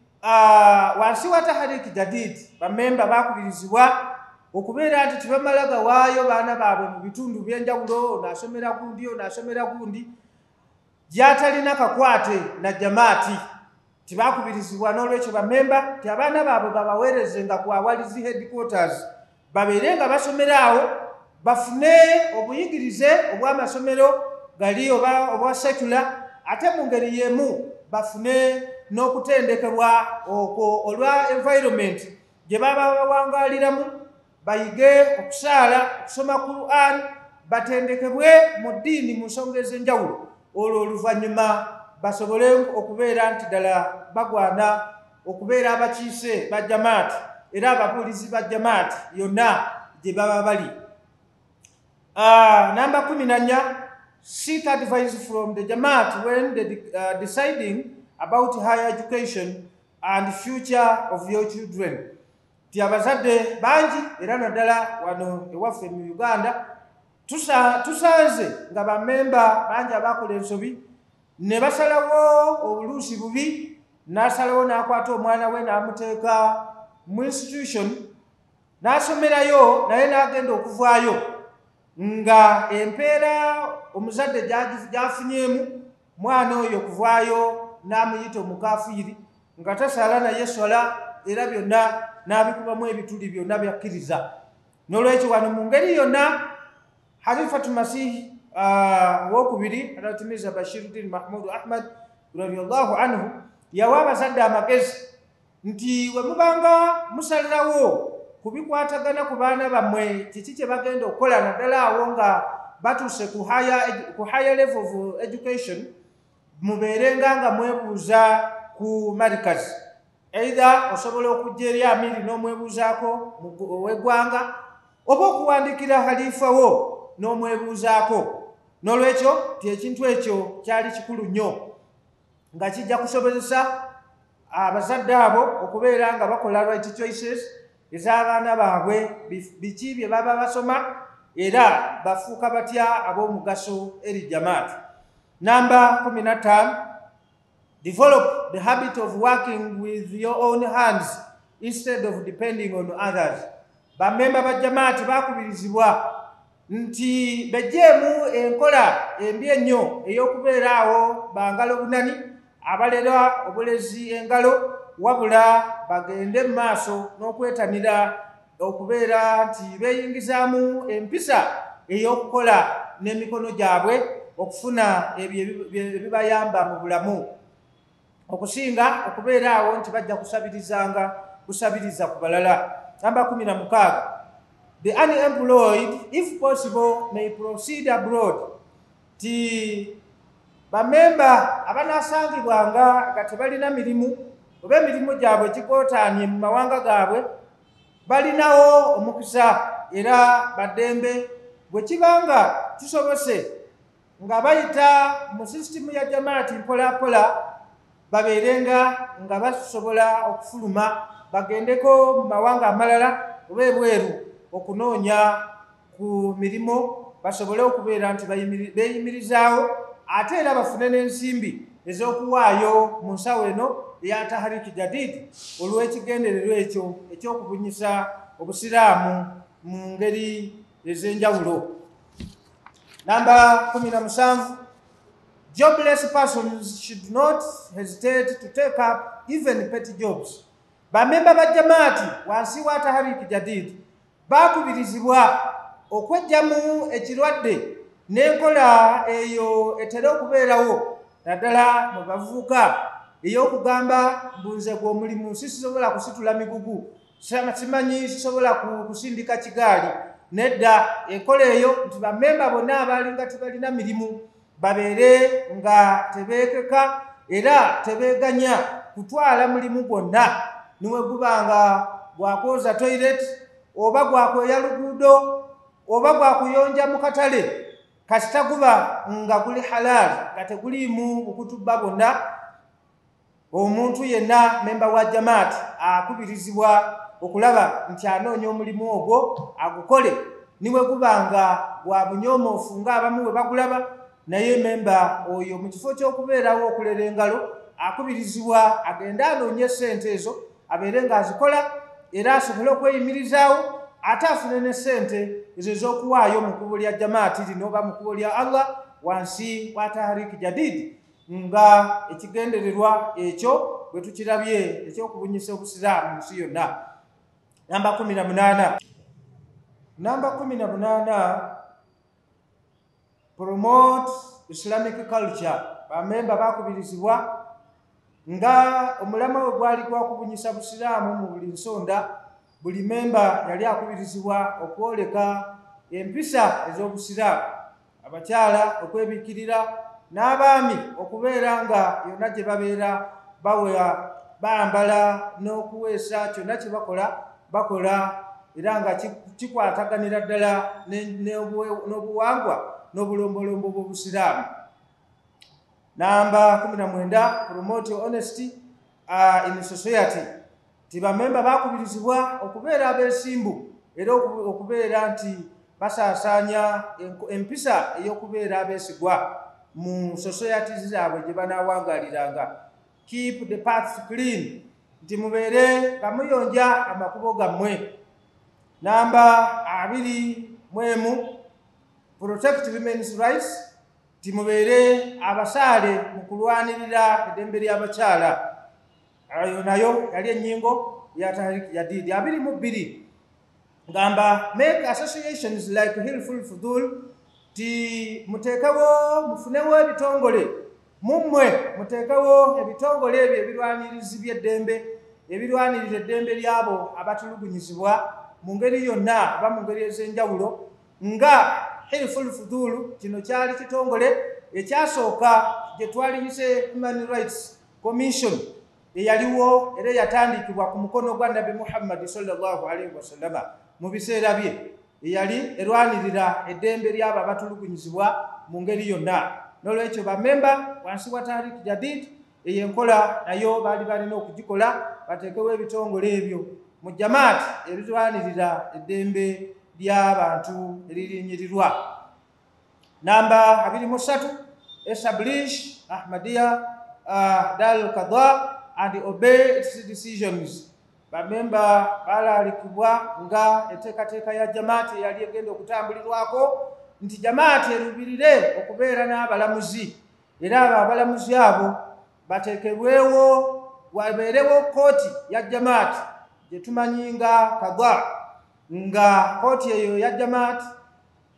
Speaker 2: wansi wa Tahrik Jadid bammemba bakubirizibwa okubeera nti tibamala gawaayo baana baabwe mu bitundu by'enjawulo onaasomera gundi onaasomera gundi gy'atalina kakwate na jamaati. Tibakubirizibwa n'olwekyo bammemba ti abaana baabwe babaweerezenga ku awalizi headquarters babeere nga basomera awo bafune obuyigirize obw'amasomero gali oba obwa secular ate mu ngeri yemu bafune n'okutendekebwa okwo olwa environment gye baba bawangaliramu, bayige okusaala, okusoma Quran, batendekebwe mu ddiini mu nsonga ez'enjawulo. Olwo oluvannyuma basobole okubeera nti ddala bagwana okubeera abakiise ba jamaati era ababuulizi ba jamaati yonna gye baba bali. Number 14, seek advice from the jamaat when deciding about higher education and future of your children. Ti abazadde bangi era naddala wano ewaffe mu Uganda tusanze nga bammemba bangi abakola ensobi ne basalawo obuluusi bubi, n'asalawo n'akwata omwana we n'amuteeka mu institution n'asomerayo naye n'agenda okuvaayo nga empeera omuzadde gy'afunyemu mwana oyo okuvaayo n'amuyita omukafiiri nga tasaala naye swala era byonna n'abikubamu ebituli byonna byakkiriza. N'olwekyo wano mu ngeri yonna Halifatu Masihi owokubiri Alhatimiza Bashiruddin Mahmud Ahmad radiyallahu anhu yawa abazadde amagezi nti we mubanga musalirawo kubikwatagana ku baana bammwe kiki kye bagenda okukola naddala awo nga batuuse ku higher level of education, mubeerenga nga mwebuuza ku marikazi. Either osobola okujja eri amiri n'omwebuuzaako ow'eggwanga oba okuwandikira halifa wo n'omwebuuzaako. N'olwekyo ti ekintu ekyo kyali kikulu nnyo nga kijja kusobozesa abazadde abo okubeera nga bakola right choices ez'abaana baabwe, biki bye baba basoma era bafuuka batya ab'omugaso eri jamaati. Number 15, develop the habit of working with your own hands instead of depending on others. Bammemba ba jamaati bakubirizibwa nti bejjeemu enkola embi ennyo ey'okubeera awo bangalo bunani abalera obulezi engalo, wabula bagende mu maaso n'okwetanira okubeera nti beeyingizaamu empisa ey'okukola n'emikono gyabwe okufuna ebyo ebibayamba mu bulamu, okusinga okubeera awo nti bajja kusabiriza ku balala. Number 16, the unemployed, if possible, may proceed abroad. Ti bammemba abanaasangibwanga nga tebalina mirimu oba emirimu gyabwe gikootaanye mu mawanga gaabwe balinawo omukisa era baddembe bwe kibanga kisobose nga bayita mu sisitimu ya jamaati mpolampola babeerenga nga basobola okufuluma bagendeko mu mawanga amalala oba ebweru okunoonya ku mirimu basobole okubeera nti beeyimirizaawo ate era bafune n'ensimbi ez'okuwaayo mu nsawo eno eya Tahariki Jadid olw'ekigendererwa ekyo eky'okubunyisa obusiraamu mu ngeri ez'enjawulo. Number 17, jobless persons should not hesitate to take up even petty jobs. Bammemba ba jamaati wansi wa Tahariki Jadid bakubirizibwa okweggyamu ekirwadde n'enkola eyo etera okubeerawo naddala mu bavubuka ey'okugamba mbunze gw'omulimu sisobola kusitula migugu, simanyi sisobola kusindika kigaali. Nedda enkola eyo nti bammemba bonna abalinga tebalina mirimu babeere nga tebeekeka era tebeeganya kutwala mulimu gwonna, niwe gubanga gwakwoza toilet oba gwakweya luguudo oba gwakuyonja mu katale kasita guba nga guli halaali nga teguliimu bukutubba bwonna. Omuntu yenna memba wa jamaati akubirizibwa okulaba nti anoonya omulimu ogwo agukole, niwe gubanga gwa bunyoomoofu ng'abamu bwe bagulaba. Naye memba oyo mu kifo ky'okubeerawo okulera engalo akubirizibwa agende anoonye ssente ezo abeere ng'azikola era asobole okweyimirizaawo ate afune ne ssente ezo ez'okuwaayo mu kkubo lya jamaati lino oba mu kkubo lya Allah wansi wa Tahariki Jadid nga ekigendererwa ekyo bwe tukirabye ekyokubunyisa obusiraamu mu nsi yonna. Number 18, promote Islamic culture bamemba bakubirizibwa nga omulamwa we gwali gwakubunyisa busiraamu mu buli nsonda, buli memba yali akubirizibwa okwoleka empisa ez'obusiraamu, abakyala okwebikirira n'abaami okubeera nga yonna gye babeera bambala n'okuweesa kyonna kye bakola era nga kikwataganira ddala n'obuwangwa n'obulombolombo bw'obusiraamu. Namba 19, promote honesty in society. Tibamemba bakubirizibwa okubeera abeesimbu era okubeera nti basaasaanya empisa ey'okubeera abeesigwa mu society zaabwe gye banaawangaliranga. Keep the paths clean, nti mubeere nga muyonja amakubo gammwe. Namba 21, protect women's rights. Timubeere abasaale mu kulwanirira eddembe ly'abakyala. Ayo nayo yali ennyingo ya Tahrik Jadid. 22, gamba make associations like Hilful Fudul, ti muteekawo mufunewo ebitongole mummwe, muteekawo ebitongole ebyo ebirwanirizi by'eddembe, ebirwanirira eddembe ly'abo abatulugunyizibwa mu ngeri yonna oba mu ngeri ez'enjawulo. Nga Hilful Fudul kino kyali kitongole ekyasooka gye twaliyise Human Rights Commission eyaliwo era yatandikibwa ku mukono gwa Nabi Muhammad sallallahu alaihi wasallam mu biseera bye, eyali erwanirira eddembe ly'abo abatulugunyizibwa mu ngeri yonna. N'olwekyo bamemba wansi wa Tahrik Jadid eyenkola nayo baali balina okugikola, bateekewo ebitongole ebyo mu jamaati ebirwanirira eddembe ly'abantu eririnyirirwa. Namba 23, establish Ahmadiyya Dar Qadha and obey its decisions. Bamemba balaalikibwa nga enteekateeka ya jamaati eyali egenda okutambulirwako nti jamaati erubirire okubeera n'abalamuzi era abo abalamuzi abo bateekebwewo, wabeerewo kooti ya jamaati gye tumanyi nga Qadha, nga kooti eyo ya jamaati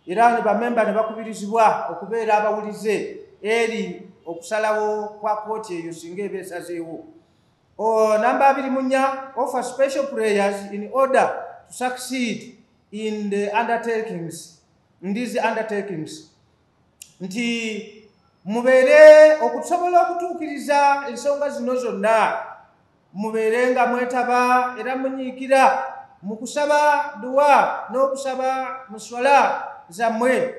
Speaker 2: era ne bamemba ne bakubirizibwa okubeera abawulize eri okusalawo kwa kooti eyo singa eba esazeewo. Namba 24, offer special prayers in order to succeed in the undertakings, nti mubeere okusobola okutuukiriza ensonga zino zonna, mubeere nga mwetaba era munyiikira mu kusaba duwa n'okusaba muswala zammwe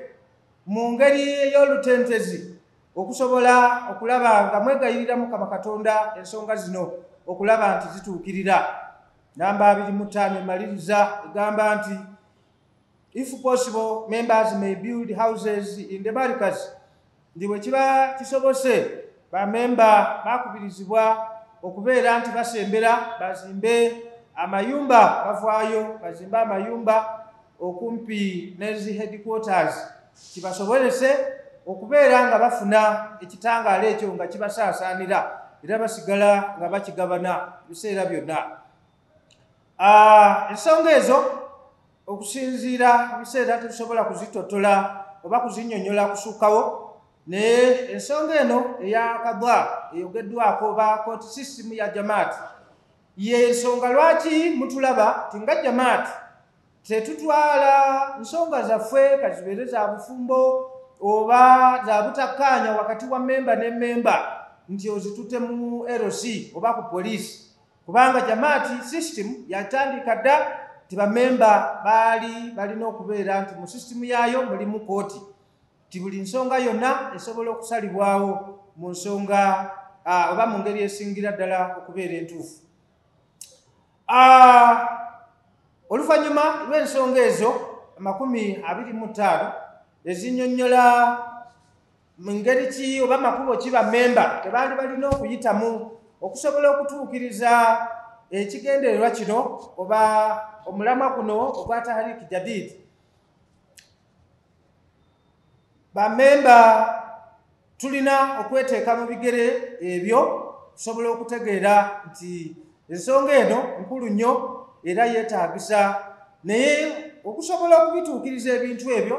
Speaker 2: mu ngeri ey'olutentezi, okusobola okulaba nga mwegayirira Mukama Katonda ensonga zino okulaba nti zituukirira. Namba 25 emaliriza egamba nti if possible members may build houses in the barracks, ndi bwe kiba kisobose bamemba bakubirizibwa okubeera nti basembera bazimbe amayumba, bavaayo bazimbe amayumba okumpi n'ezi headquarters, kibasobolese okubeera nga bafuna ekitangaala ekyo nga kibasaasaanira era basigala nga bakigabana biseera byonna. Ensonga ezo okusinziira biseera tetusobola kuzitotola oba kuzinnyonnyola kusukkawo, naye ensonga eno eya Qadha eyogeddwako oba court system ya jamaati ye nsonga lwaki mutulaba ti nga jamaati tetutwala nsonga zaffe kazibeere za bufumbo oba za butakkaanya wakati wa memba ne memba nti ozitute mu LC oba ku poliisi, kubanga jamaati system yatandika dda ti bamemba balina okubeera nti mu system yaayo mulimu kooti, ti buli nsonga yonna esobola okusalibwawo mu nsonga oba mu ngeri esingira ddala okubeera entuufu. Oluvannyuma lw'ensonga ezo 25 ezinnyonnyola mu ngeri ki oba makubo ki bamemba tebaali balina okuyitamu okusobola okutuukiriza ekigendererwa kino oba omulamwa guno ogwa Tahrik Jadid, bamemba tulina okweteeka mu bigere ebyo tusobola okutegeera nti ensonga eno nkulu nnyo era yeetaagisa, naye okusobola okubituukiriza ebintu ebyo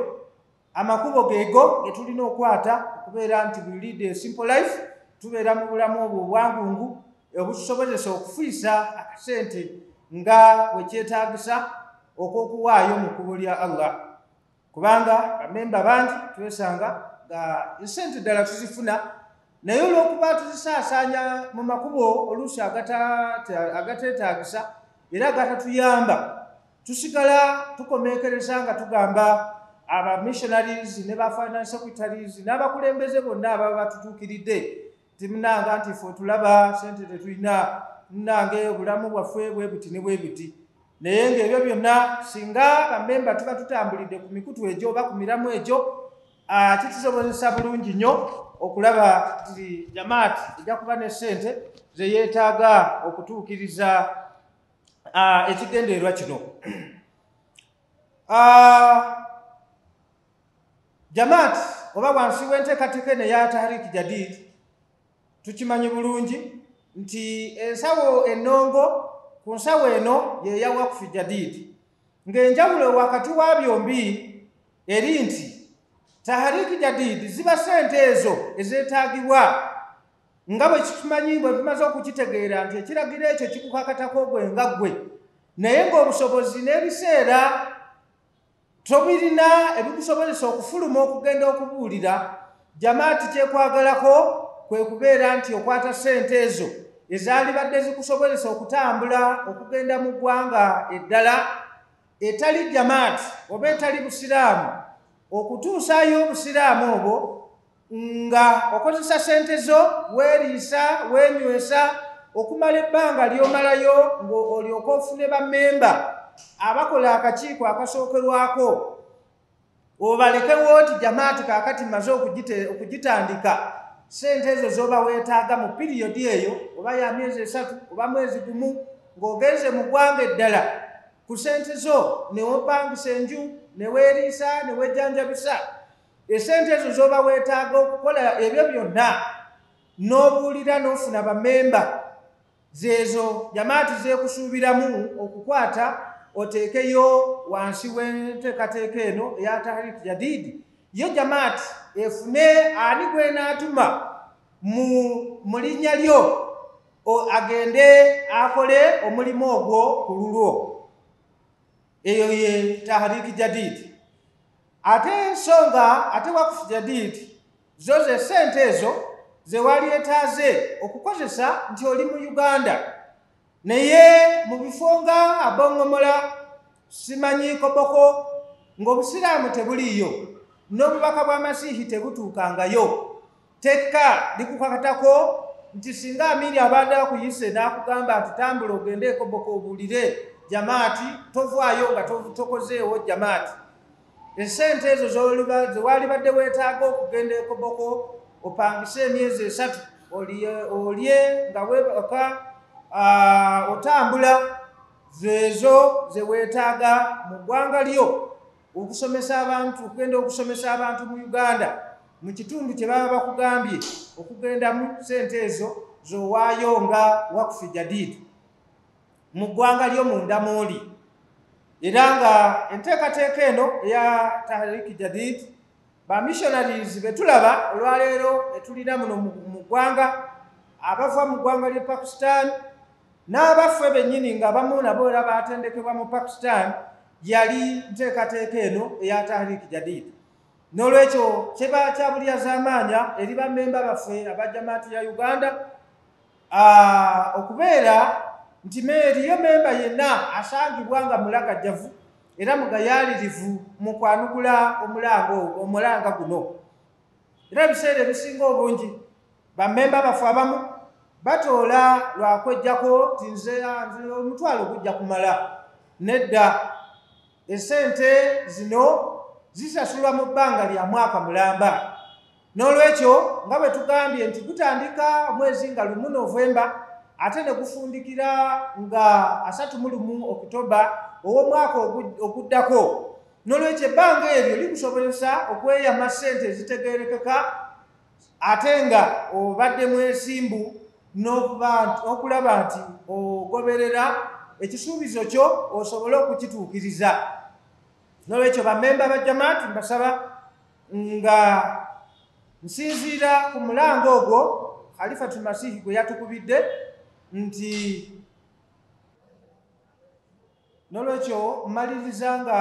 Speaker 2: amakubo geego ge tulina okwata okubeera nti we lead a simple life, tubeera mu bulamu obwo obwangungu obutusobozesa okufiisa akasente nga bwe kyetaagisa okw'okuwaayo mu kkubo lya Allah. Kubanga bamemba bangi twesanga nga esente ddala tuzifuna naye olw'okuba tuzisaasaanya mu makubo oluusi agateetaagisa era gatatuyamba, tusigala tukomeekereza nga tugamba aba missionaries ne ba finance secretaries n'abakulembeze bonna ababa batutuukiridde timunanga nti ffe tulaba sente tetulina, munange obulamu bwaffe bwe buti ne bwe buti. Naye ng'ebyo byonna singa bamemba tuba tutambulidde ku mikutu egyo oba ku miramu egyo, kitusobozesa bulungi nnyo okulaba nti jamaati ejja kuba ne ssente ze yeetaaga okutuukiriza ekigendererwa kino. Jamaati oba wansi w'enteekateeka eno eya Tahrik Jadid tukimanyi bulungi nti ensawo ennongo ku nsawo eno ye Waqf Jadid, ng'enjawulo wakati wa byombi eri nti Tahrik Jadid ziba ssente ezo ezeetaagibwa nga bwe kitumanyi bwe tumaze okukitegeera nti ekiragiro ekyo kikukakatako gwe nga ggwe, naye ng'obusobozi n'ebiseera tobirina ebikusobozesa okufuluma okugenda okubuulira. Jamaati kyekwagalako kwe kubeera nti okwata ssente ezo ezaalibadde zikusobozesa okutambula okugenda mu ggwanga eddala etali jamaati oba etali busiraamu, okutuusaayo obusiraamu obwo nga okozesa ssente zo weeriisa weenywesa okumala ebbanga ly'omalayo ng'olyoka ofune bammemba abakola akakiiko akasookerwako, obalekewo nti jamaati kaakati maze okugitandika, ssente ezo zoba weetaaga mu piriyodi eyo oba ya myezi 3 oba mwezi gumu ng'ogenze mu ggwanga eddala ku ssente zo ne wopangisa enju ne weeriisa ne wejjanjabisa. Essente ezo zoba weetaaga okukola ebyo byonna n'obuulira n'ofuna bammemba, zeezo jamaati zeekusuubiramu okukwata oteekeyo wansi w'enteekateeka eno eya Tahrik Jadid. Yo jamaati efune ani gwenaatuma mu linnya lyo agende akole omulimu ogwo ku lulwo. Eyo ye Tahrik Jadid. Ate ensonga ate Waqf Jadid zo ze ssente ezo ze wali etaaze okukozesa nti oli mu Uganda naye mu bifo nga Abongomola, simanyi Koboko, ng'obusiraamu tebuliiyo n'obubaka bw'amasiihi tebutuukangayo, tekka likukakatako nti singa Amiri abadde akuyise n'akugamba nti tambula ogende Koboko obuulire jamaati, tovaayo nga tokozeewo jamaati. Essente ezo ze waalibadde weetaaga okugenda e Koboko opangise emyezi 3 olye nga weebaka otambula, zeezo ze weetaaga mu ggwanga lyo okusomesa abantu, okugenda okusomesa abantu mu Uganda mu kitundu kye baba bakugambye okugendamu ssente ezo z'owaayo nga Waqf Jadid mu ggwanga lyo munda mw'oli. Era nga enteekateeka eno eya Tahrik Jadid ba missionaries be tulaba olwaleero etulina muno mu ggwanga, abava mu ggwanga lye Pakistan n'abaffe bennyini nga abamu nabo era baatendekebwa mu Pakistan, yali nteekateeka eno eya Tahrik Jadid. N'olwekyo kiba kya bulyazaamaanya eri bammemba baffe aba jamaati ya Uganda okubeera nti eriyo memba yenna asangibwa nga mulagajjavu era mugayaalirivu mu kwanukula omulanga guno. Era ebiseera ebisinga obungi bammemba baffe abamu batoola lwakwejjako ti nze omutwalo gujja kumala. Nedda, essente zino zisasulwa mu bbanga lya mwaka mulamba. N'olwekyo nga bwe tugambye nti gutandika mwezi nga 1 Novemba ate ne gufundikira nga 31 Oktoba ow'omwaka oguddako. N'olwekyo ebbanga eryo likusobozesa okweyama ssente ezitegeerekeka ate nga obadde mwesimbu n'okulaba nti ogoberera ekisuubizo kyo osobole okukituukiriza. N'olwekyo bammemba ba jamaati mbasaba nga nsinziira ku mulango ogwo Khalifatul Masih gwe yatukubidde nti nolwekyo mmaliriza nga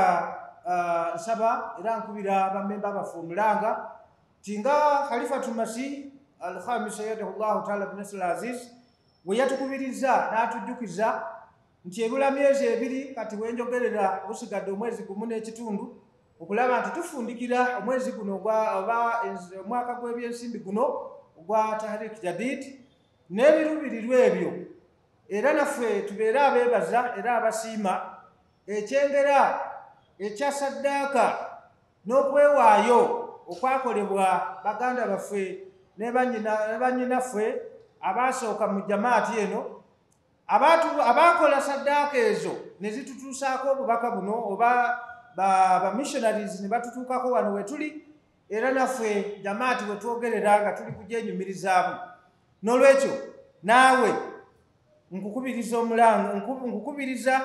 Speaker 2: nsaba era nkubira bamemba baffe omulanga nti nga Khalifatul Masih al-Khamis ayyadahullahu ta'ala binasr al-aziz we yatukubiriza n'atujjukiza nti ebula myezi ebiri kati wenjogerera busigadde omwezi gumu n'ekitundu okulaba nti tufundikira omwezi guno oba omwaka gw'ebyensimbi guno ogwa Tahrik Jadid n'ebiruubirirwa ebyo era naffe tubeere abeebaza era abasiima ekyengera ekya saddaaka n'okwewaayo okwakolebwa baganda baffe ne bannyinaffe abaasooka mu jamaati eno abaakola saddaaka ezo ne zitutuusaako obubaka buno oba bamissionaries ne batutuukako wano we tuli era naffe jamaati we twogerera nga tuli kugyenyumirizaamu n'olwekyo naawe nkukubiriza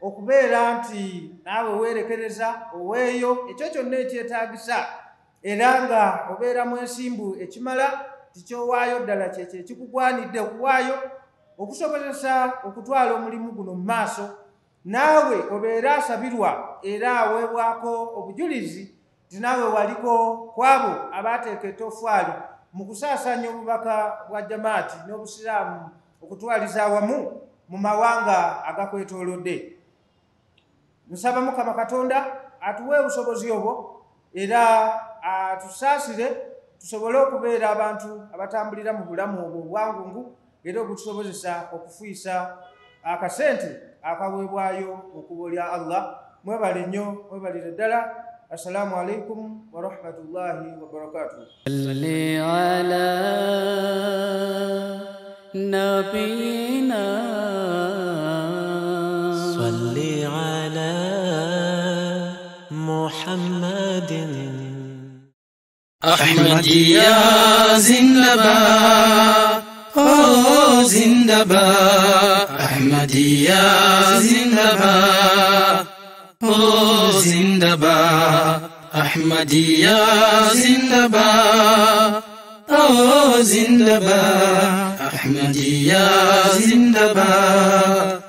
Speaker 2: okubeera nti naawe weerekereza oweeyo ekyo kyonna ekyetaagisa era nga obeera mu ensimbu ekimala tikyowaayo ddala kyekyo ekikugwanidde okuwaayo okusobozesa okutwala omulimu guno mu maaso naawe obeere asabirwa era aweebwako obujulizi nti naawe waliko kwabo abaateeka etoffaali mu kusaasanya obubaka bwa jamaati n'obusiraamu okutwaliza awamu mu mawanga agakwetoolodde. Nsaba Mukama Katonda atuwe obusobozi obwo era atusaasire tusobole okubeera abantu abatambulira mu bulamu obwo obwangungu era obutusobozesa okufiisa akasente akaweebwayo okubo lya Allah. Mwebale nnyo, mwebalire ddala. Assalamu alaikum wa rahmatullahi wa barakatuh.
Speaker 3: Salli ala nabiyina salli ala Muhammadin
Speaker 1: Ahmadiyya zindabad, oh zindabad. Ahmadiyya zindabad, oh zindabad. Ahmadiyya zindabad, oh zindabad. Ahmadiyya zindabad.